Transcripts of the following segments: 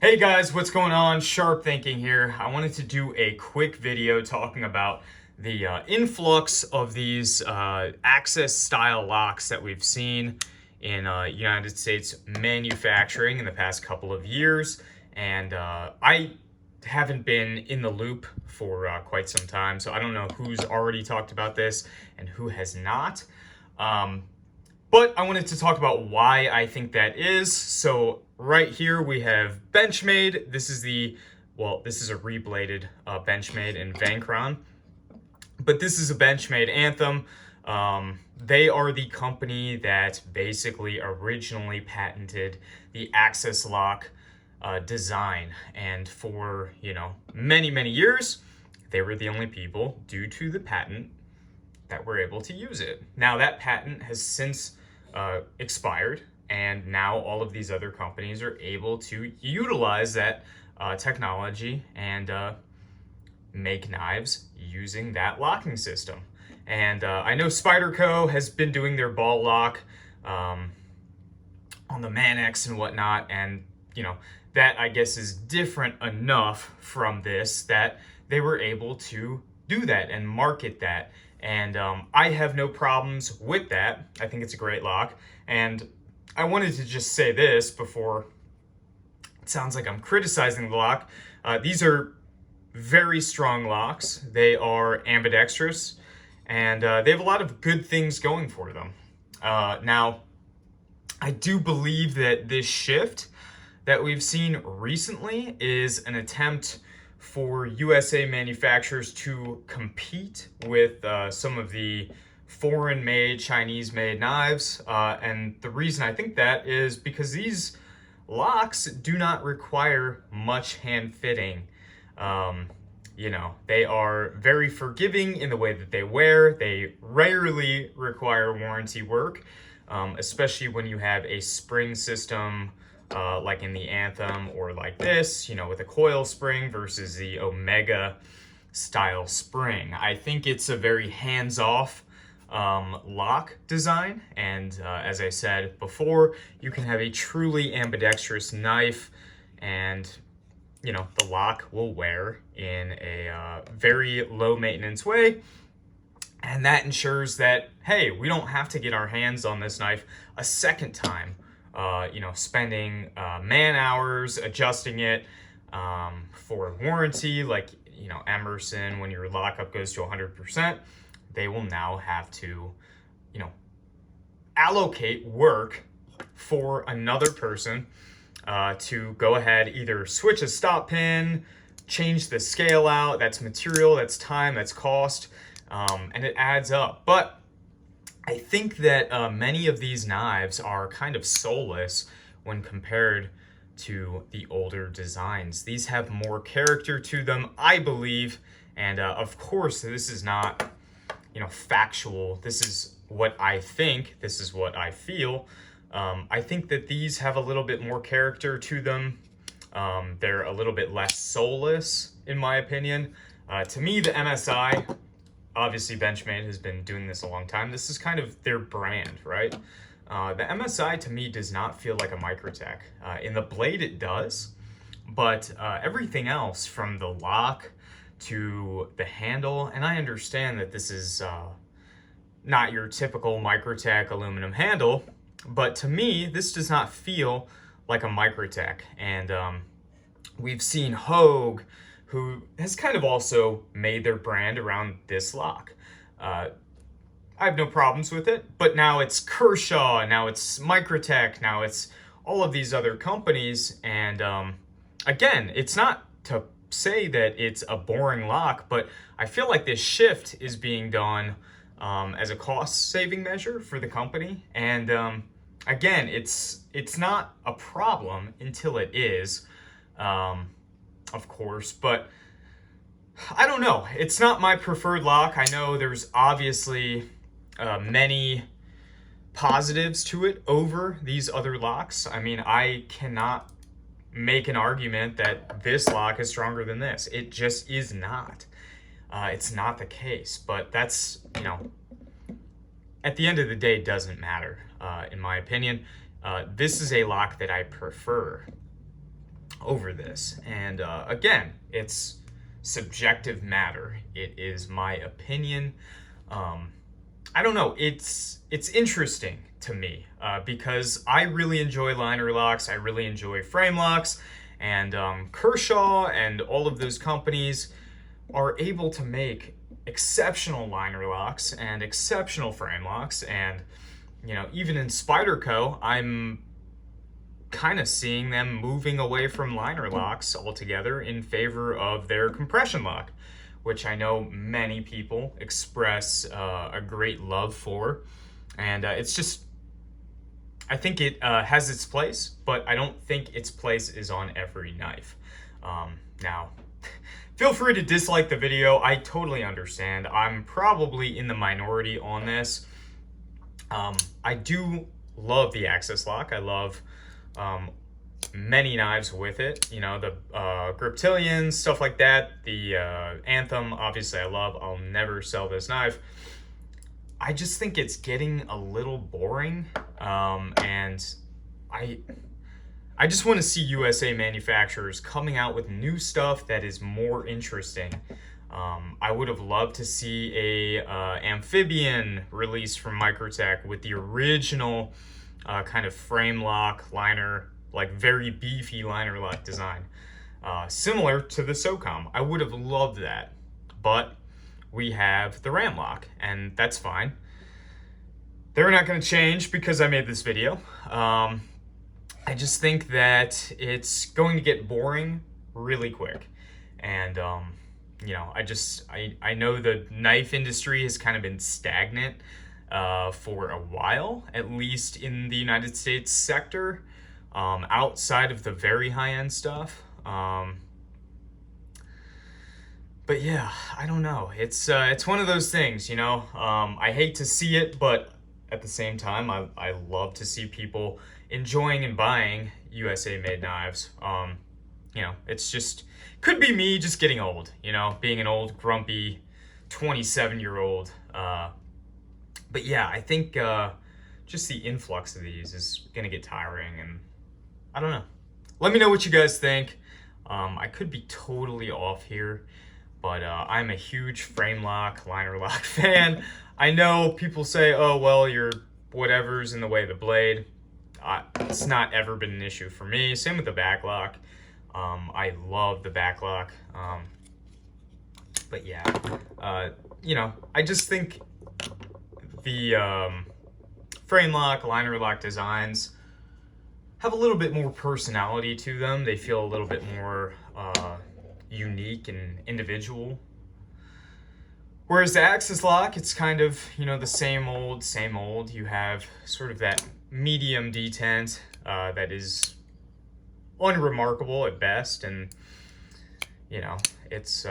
Hey guys, what's going on? Sharp Thinking here. I wanted to do a quick video talking about the influx of these access style locks that we've seen in United States manufacturing in the past couple of years. And I haven't been in the loop for quite some time, so I don't know who's already talked about this and who has not. Um, but I wanted to talk about why I think that is. So right here we have Benchmade. This is this is a rebladed Benchmade in Vancron. But this is a Benchmade Anthem. They are the company that basically originally patented the access lock design. And for, many, many years, they were the only people, due to the patent, that were able to use it. Now that patent has since expired, and now all of these other companies are able to utilize that technology and make knives using that locking system. And I know Spyderco has been doing their ball lock on the Manx and whatnot, and that I guess is different enough from this that they were able to do that and market that. And I have no problems with that. I think it's a great lock. And I wanted to just say this before it sounds like I'm criticizing the lock. These are very strong locks. They are ambidextrous, and they have a lot of good things going for them. Now, I do believe that this shift that we've seen recently is an attempt for USA manufacturers to compete with some of the foreign-made, Chinese-made knives. And the reason I think that is because these locks do not require much hand fitting. They are very forgiving in the way that they wear. They rarely require warranty work, especially when you have a spring system like in the Anthem, or like this, with a coil spring versus the Omega style spring. I think it's a very hands-off lock design, and as I said before, you can have a truly ambidextrous knife, and the lock will wear in a very low maintenance way. And that ensures that, hey, we don't have to get our hands on this knife a second time, spending man hours adjusting it for warranty. Like, Emerson, when your lockup goes to 100%, they will now have to, allocate work for another person to go ahead, either switch a stop pin, change the scale out. That's material, that's time, that's cost, and it adds up. But I think that many of these knives are kind of soulless when compared to the older designs. These have more character to them, I believe. And of course, this is not, factual. This is what I think. This is what I feel. I think that these have a little bit more character to them. They're a little bit less soulless, in my opinion. To me, the MSI, obviously Benchmade has been doing this a long time. This is kind of their brand, right? The MSI to me does not feel like a Microtech. In the blade it does, but everything else, from the lock to the handle, and I understand that this is not your typical Microtech aluminum handle, but to me, this does not feel like a Microtech. And we've seen Hogue, who has kind of also made their brand around this lock. I have no problems with it, but now it's Kershaw, now it's Microtech, now it's all of these other companies. And again, it's not to say that it's a boring lock, but I feel like this shift is being done as a cost-saving measure for the company. And again, it's not a problem until it is, of course, but I don't know. It's not my preferred lock. I know there's obviously many positives to it over these other locks. I mean, I cannot make an argument that this lock is stronger than this. It just is not. It's not the case, but that's, at the end of the day, doesn't matter, in my opinion. This is a lock that I prefer over this. And again, it's subjective matter. It is my opinion. I don't know. It's interesting to me because I really enjoy liner locks. I really enjoy frame locks, and Kershaw and all of those companies are able to make exceptional liner locks and exceptional frame locks. And even in Spyderco, I'm kind of seeing them moving away from liner locks altogether in favor of their compression lock, which I know many people express a great love for. And it's just, I think it has its place, but I don't think its place is on every knife. Now, feel free to dislike the video. I totally understand. I'm probably in the minority on this. I do love the Access lock. I love many knives with it, the Griptilians, stuff like that. The Anthem, obviously I love. I'll never sell this knife. I just think it's getting a little boring, and I just want to see USA manufacturers coming out with new stuff that is more interesting. I would have loved to see a amphibian release from Microtech with the original kind of frame lock liner, like very beefy liner lock design, similar to the SOCOM. I would have loved that, but we have the Ram lock, and that's fine. They're not going to change because I made this video. I just think that it's going to get boring really quick, and I know the knife industry has kind of been stagnant for a while, at least in the United States sector, outside of the very high-end stuff. But yeah, I don't know. It's one of those things, I hate to see it, but at the same time, I love to see people enjoying and buying USA-made knives. It's just, could be me just getting old, being an old, grumpy 27-year-old. But yeah, I think just the influx of these is going to get tiring, and I don't know. Let me know what you guys think. I could be totally off here, but I'm a huge frame lock, liner lock fan. I know people say, oh, well, you're whatever's in the way of the blade. It's not ever been an issue for me. Same with the back lock. I love the back lock. But yeah, I just think the frame lock, liner lock designs have a little bit more personality to them. They feel a little bit more unique and individual. Whereas the Access lock, it's kind of, the same old, same old. You have sort of that medium detent that is unremarkable at best, and it's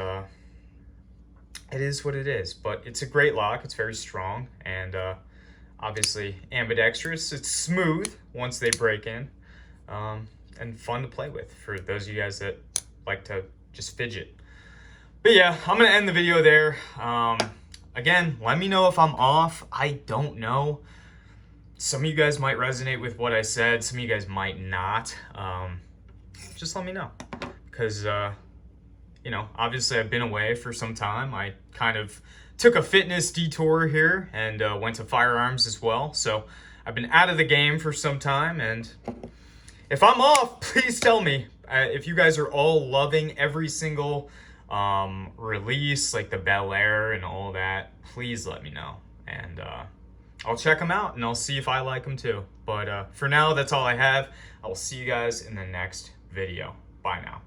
it is what it is. But it's a great lock. It's very strong, and obviously ambidextrous. It's smooth once they break in, and fun to play with for those of you guys that like to just fidget. But yeah, I'm gonna end the video there. Again, let me know if I'm off. I don't know. Some of you guys might resonate with what I said. Some of you guys might not. Just let me know, because obviously I've been away for some time. I kind of took a fitness detour here and went to firearms as well. So I've been out of the game for some time, and if I'm off, please tell me. If you guys are all loving every single release, like the Bel Air and all that, please let me know, and I'll check them out, and I'll see if I like them too. But for now, that's all I have. I will see you guys in the next video. Bye now.